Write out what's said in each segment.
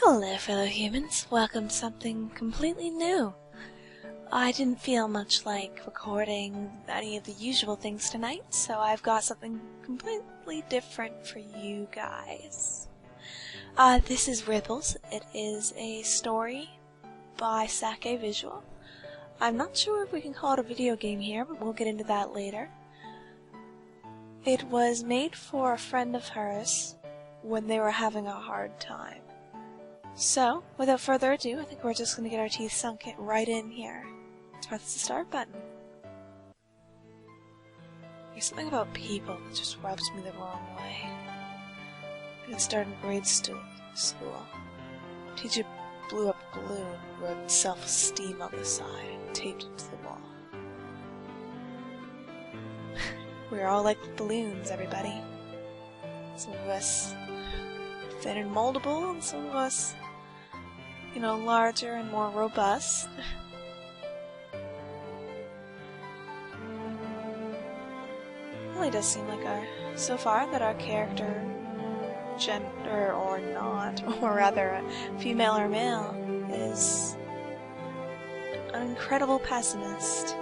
Hello, fellow humans. Welcome to something completely new. I didn't feel much like recording any of the usual things tonight, so I've got something completely different for you guys. This is Rles. It is a story by Sake Visual. I'm not sure if we can call it a video game here, but we'll get into that later. It was made for a friend of hers when they were having a hard time. So, without further ado, I think we're just going to get our teeth sunk right in here. Let's press the start button. There's something about people that just rubs me the wrong way. I got started in grade school. Teacher blew up a balloon, wrote self-esteem on the side, and taped it to the wall. We're all like balloons, everybody. Some of us thin and moldable, and some of us, larger and more robust. It really does seem like so far that our character, gender or not, or rather female or male, is an incredible pessimist.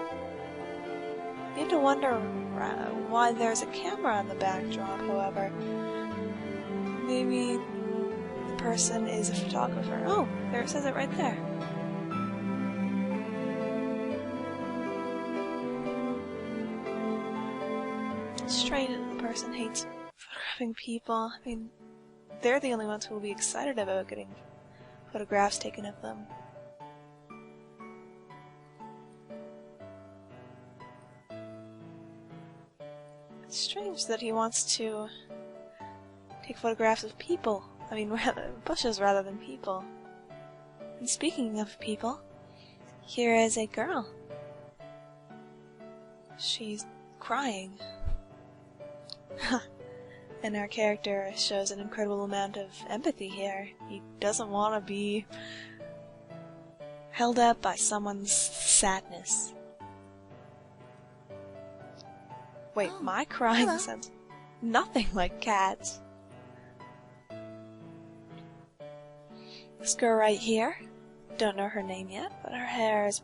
You have to wonder why there's a camera on the backdrop, however. Maybe the person is a photographer. Oh, there it says it right there. It's strange that the person hates photographing people. I mean, they're the only ones who will be excited about getting photographs taken of them. It's strange that he wants to take photographs of people. I mean, bushes rather than people. And speaking of people, here is a girl. She's crying. And our character shows an incredible amount of empathy here. He doesn't want to be held up by someone's sadness. Wait, my crying sounds nothing like cats. This girl right here, don't know her name yet, but her hair is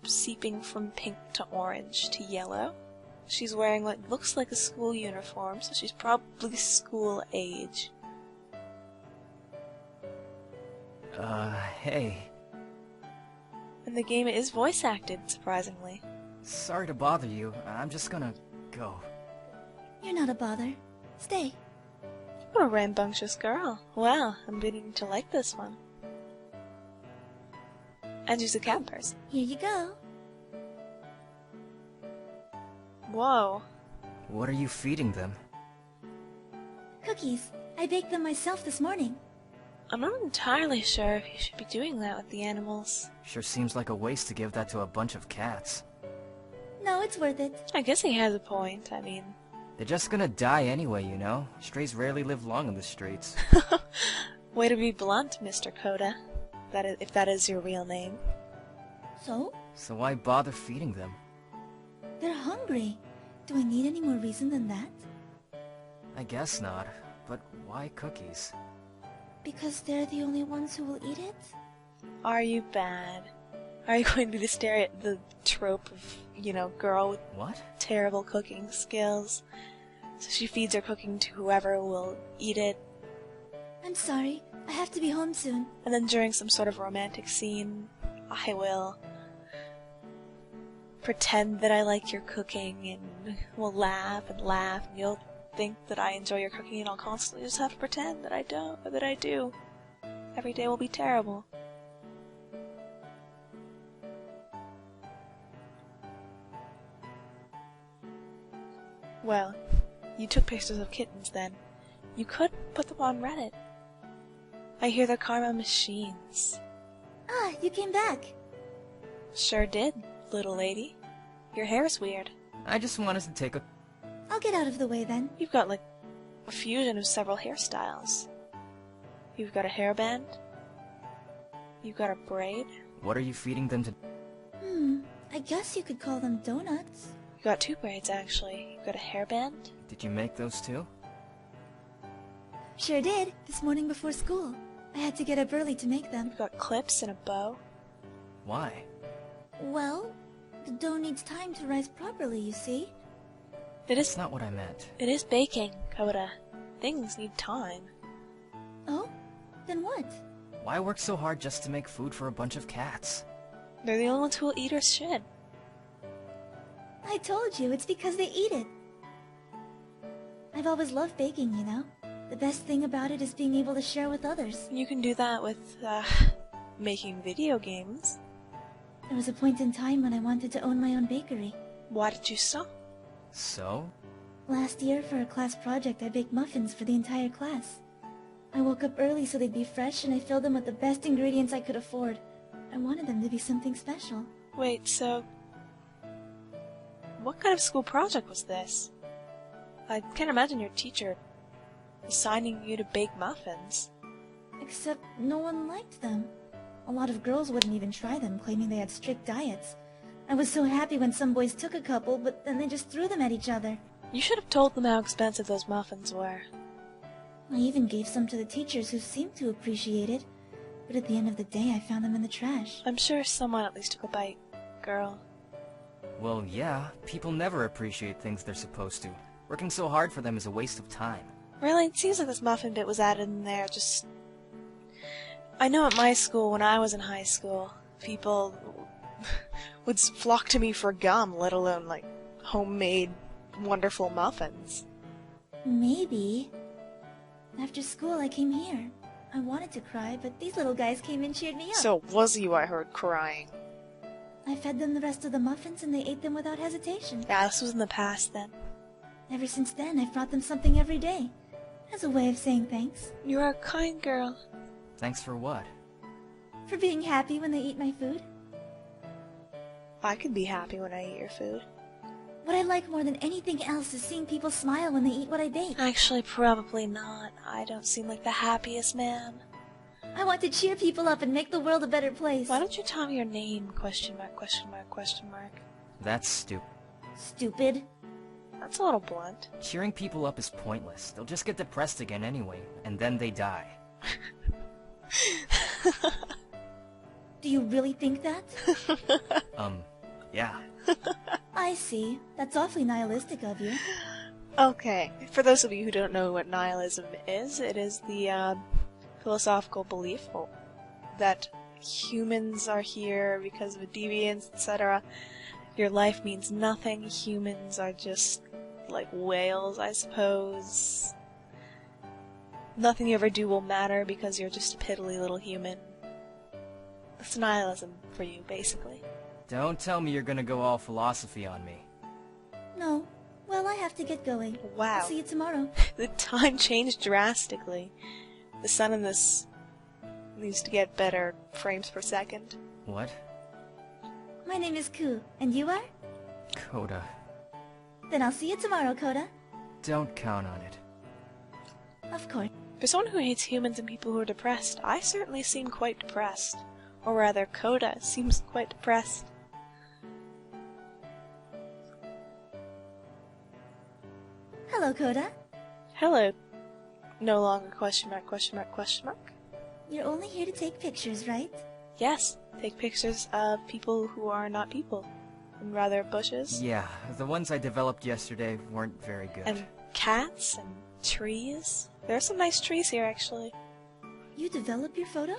seeping from pink to orange to yellow. She's wearing what looks like a school uniform, so she's probably school age. Hey. And the game is voice acted, surprisingly. Sorry to bother you. I'm just gonna go. You're not a bother. Stay. What a rambunctious girl. Well, I'm beginning to like this one. And she's a cat person. Here you go. Whoa. What are you feeding them? Cookies. I baked them myself this morning. I'm not entirely sure if you should be doing that with the animals. Sure seems like a waste to give that to a bunch of cats. No, it's worth it. I guess he has a point. I mean... They're just gonna die anyway, you know? Strays rarely live long in the streets. Way to be blunt, Mr. Coda. If that is your real name. So? So why bother feeding them? They're hungry. Do I need any more reason than that? I guess not. But why cookies? Because they're the only ones who will eat it? Are you bad? Are you going to be the trope of, girl with what? Terrible cooking skills? So she feeds her cooking to whoever will eat it. I'm sorry. I have to be home soon. And then during some sort of romantic scene, I will pretend that I like your cooking and we'll laugh and laugh and you'll think that I enjoy your cooking and I'll constantly just have to pretend that I don't or that I do. Every day will be terrible. Well, you took pictures of kittens then. You could put them on Reddit. I hear they're karma machines. Ah, you came back. Sure did, little lady. Your hair's weird. I just wanted to take a... I'll get out of the way then. You've got like a fusion of several hairstyles. You've got a hairband. You've got a braid. What are you feeding them to... I guess you could call them donuts. You got two braids, actually. You've got a hairband. Did you make those too? Sure did, this morning before school. I had to get up early to make them. You've got clips and a bow. Why? Well, the dough needs time to rise properly, you see. That's not what I meant. It is baking, Coda. Things need time. Oh? Then what? Why work so hard just to make food for a bunch of cats? They're the only ones who will eat our shit. I told you, it's because they eat it. I've always loved baking, you know. The best thing about it is being able to share with others. You can do that with, making video games. There was a point in time when I wanted to own my own bakery. Why did you stop? So? Last year, for a class project, I baked muffins for the entire class. I woke up early so they'd be fresh, and I filled them with the best ingredients I could afford. I wanted them to be something special. Wait, so... what kind of school project was this? I can't imagine your teacher assigning you to bake muffins. Except no one liked them. A lot of girls wouldn't even try them, claiming they had strict diets. I was so happy when some boys took a couple, but then they just threw them at each other. You should have told them how expensive those muffins were. I even gave some to the teachers who seemed to appreciate it. But at the end of the day, I found them in the trash. I'm sure someone at least took a bite, girl. Well, yeah. People never appreciate things they're supposed to. Working so hard for them is a waste of time. Really, it seems like this muffin bit was added in there just... I know at my school, when I was in high school, people would flock to me for gum, let alone, like, homemade, wonderful muffins. Maybe. After school, I came here. I wanted to cry, but these little guys came and cheered me up. So it was you I heard crying. I fed them the rest of the muffins, and they ate them without hesitation. Yeah, this was in the past then. Ever since then, I've brought them something every day. As a way of saying thanks. You are a kind girl. Thanks for what? For being happy when they eat my food. I could be happy when I eat your food. What I like more than anything else is seeing people smile when they eat what I bake. Actually, probably not. I don't seem like the happiest man. I want to cheer people up and make the world a better place. Why don't you tell me your name? Question mark, question mark, question mark. That's stupid. Stupid. That's a little blunt. Cheering people up is pointless. They'll just get depressed again anyway, and then they die. Do you really think that? Yeah. I see. That's awfully nihilistic of you. Okay, for those of you who don't know what nihilism is, it is the philosophical belief that humans are here because of a deviance, etc. Your life means nothing. Humans are just like whales, I suppose. Nothing you ever do will matter because you're just a piddly little human. That's nihilism for you, basically. Don't tell me you're gonna go all philosophy on me. No. Well, I have to get going. Wow. I'll see you tomorrow. The time changed drastically. The sun in this needs to get better frames per second. What? My name is Ku, and you are? Coda. Then I'll see you tomorrow, Coda. Don't count on it. Of course. For someone who hates humans and people who are depressed, I certainly seem quite depressed. Or rather, Coda seems quite depressed. Hello, Coda. Hello. No longer question mark, question mark, question mark. You're only here to take pictures, right? Yes, take pictures of people who are not people. And rather bushes. Yeah, the ones I developed yesterday weren't very good. And cats and trees. There are some nice trees here, actually. You develop your photos?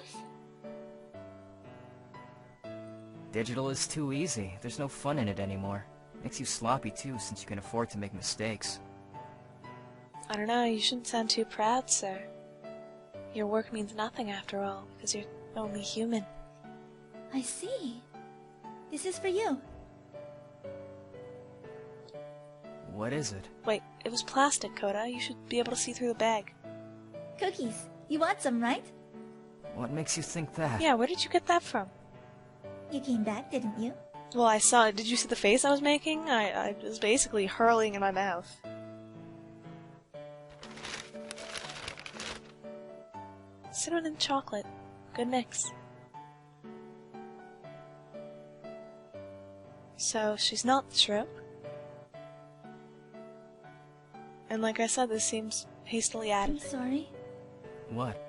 Digital is too easy. There's no fun in it anymore. Makes you sloppy too, since you can afford to make mistakes. I don't know, you shouldn't sound too proud, sir. Your work means nothing after all, because you're only human. I see. This is for you. What is it? Wait, it was plastic, Coda. You should be able to see through the bag. Cookies. You want some, right? What makes you think that? Yeah, where did you get that from? You came back, didn't you? Well, I saw it. Did you see the face I was making? I was basically hurling in my mouth. Cinnamon and chocolate. Good mix. So, she's not the shrimp. And like I said, this seems hastily I'm added. sorry. What?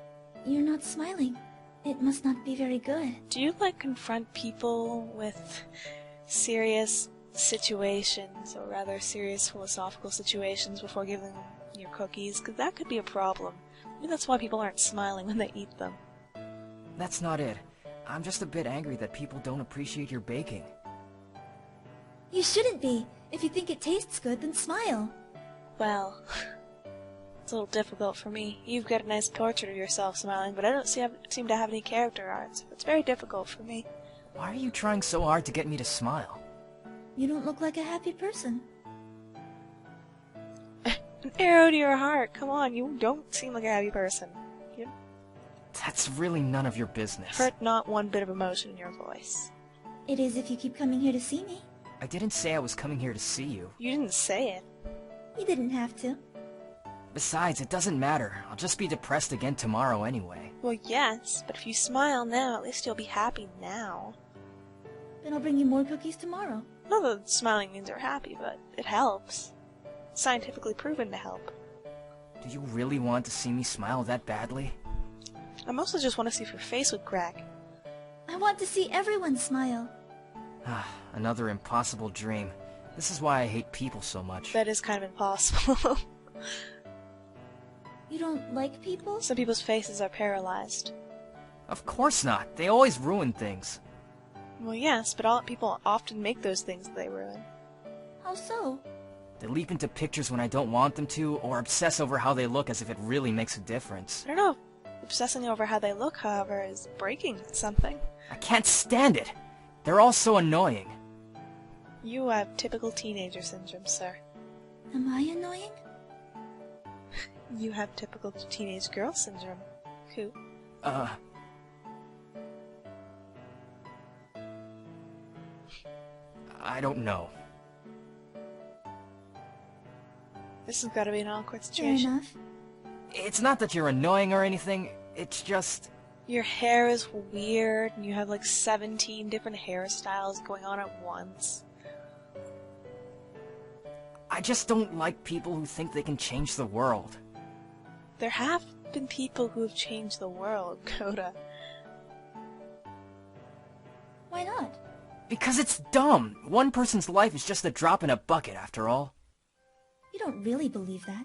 You're not smiling. It must not be very good. Do you, like, confront people with serious situations, or rather serious philosophical situations, before giving them your cookies? Because that could be a problem. Maybe that's why people aren't smiling when they eat them. That's not it. I'm just a bit angry that people don't appreciate your baking. You shouldn't be. If you think it tastes good, then smile. Well, it's a little difficult for me. You've got a nice portrait of yourself smiling, but I don't seem to have any character art, so it's very difficult for me. Why are you trying so hard to get me to smile? You don't look like a happy person. An arrow to your heart. Come on, you don't seem like a happy person. You That's really none of your business. hurt not one bit of emotion in your voice. It is if you keep coming here to see me. I didn't say I was coming here to see you. You didn't say it. You didn't have to. Besides, it doesn't matter. I'll just be depressed again tomorrow anyway. Well, yes, but if you smile now, at least you'll be happy now. Then I'll bring you more cookies tomorrow. Not that smiling means you're happy, but it helps. It's scientifically proven to help. Do you really want to see me smile that badly? I mostly just want to see if your face would crack. I want to see everyone smile. Another impossible dream. This is why I hate people so much. That is kind of impossible. You don't like people? Some people's faces are paralyzed. Of course not. They always ruin things. Well, yes, but people often make those things that they ruin. How so? They leap into pictures when I don't want them to, or obsess over how they look as if it really makes a difference. I don't know. Obsessing over how they look, however, is breaking something. I can't stand it. They're all so annoying. You have typical teenager syndrome, sir. Am I annoying? You have typical teenage girl syndrome, Coop. I don't know. This has got to be an awkward Fair situation. enough. It's not that you're annoying or anything, it's just... Your hair is weird, and you have like 17 different hairstyles going on at once. I just don't like people who think they can change the world. There have been people who have changed the world, Coda. Why not? Because it's dumb. One person's life is just a drop in a bucket, after all. You don't really believe that.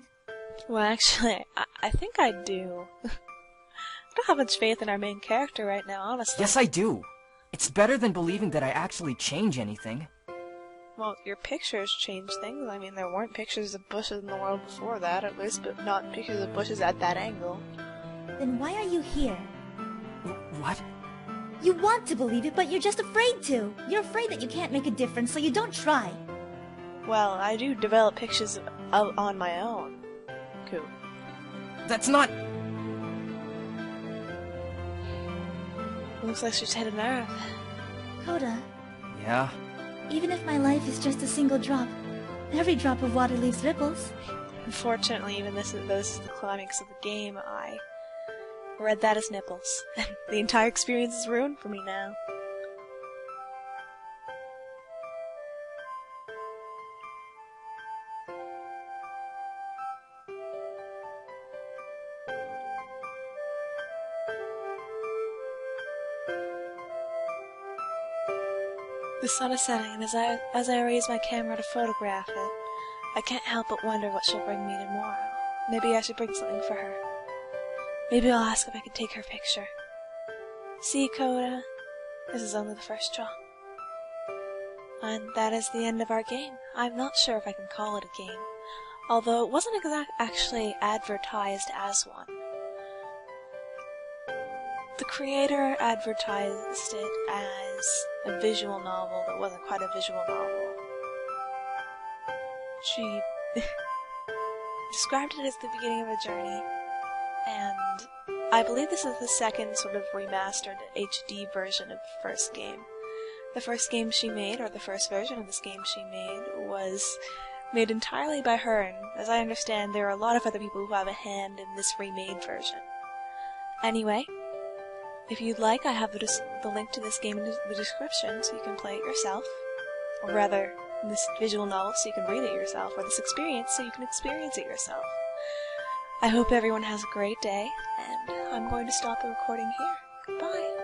Well, actually, I think I do. I don't have much faith in our main character right now, honestly. Yes, I do. It's better than believing that I actually change anything. Well, your pictures change things. I mean, there weren't pictures of bushes in the world before that, at least, but not pictures of bushes at that angle. Then why are you here? What? You want to believe it, but you're just afraid to. You're afraid that you can't make a difference, so you don't try. Well, I do develop pictures on my own. Cool. That's not... Looks like she's hit a nerve. Coda, Yeah? even if my life is just a single drop, every drop of water leaves ripples. Unfortunately, even this is the climax of the game. I read that as nipples. The entire experience is ruined for me now. The sun is setting, and as I raise my camera to photograph it, I can't help but wonder what she'll bring me tomorrow. Maybe I should bring something for her. Maybe I'll ask if I can take her picture. See, Coda, this is only the first draw. And that is the end of our game. I'm not sure if I can call it a game, although it wasn't actually advertised as one. The creator advertised it as a visual novel that wasn't quite a visual novel. She described it as the beginning of a journey, and I believe this is the second sort of remastered HD version of the first game. The first game she made, or the first version of this game she made, was made entirely by her, and as I understand, there are a lot of other people who have a hand in this remade version. Anyway, if you'd like, I have the link to this game in the description so you can play it yourself. Or rather, this visual novel so you can read it yourself, or this experience so you can experience it yourself. I hope everyone has a great day, and I'm going to stop the recording here. Goodbye.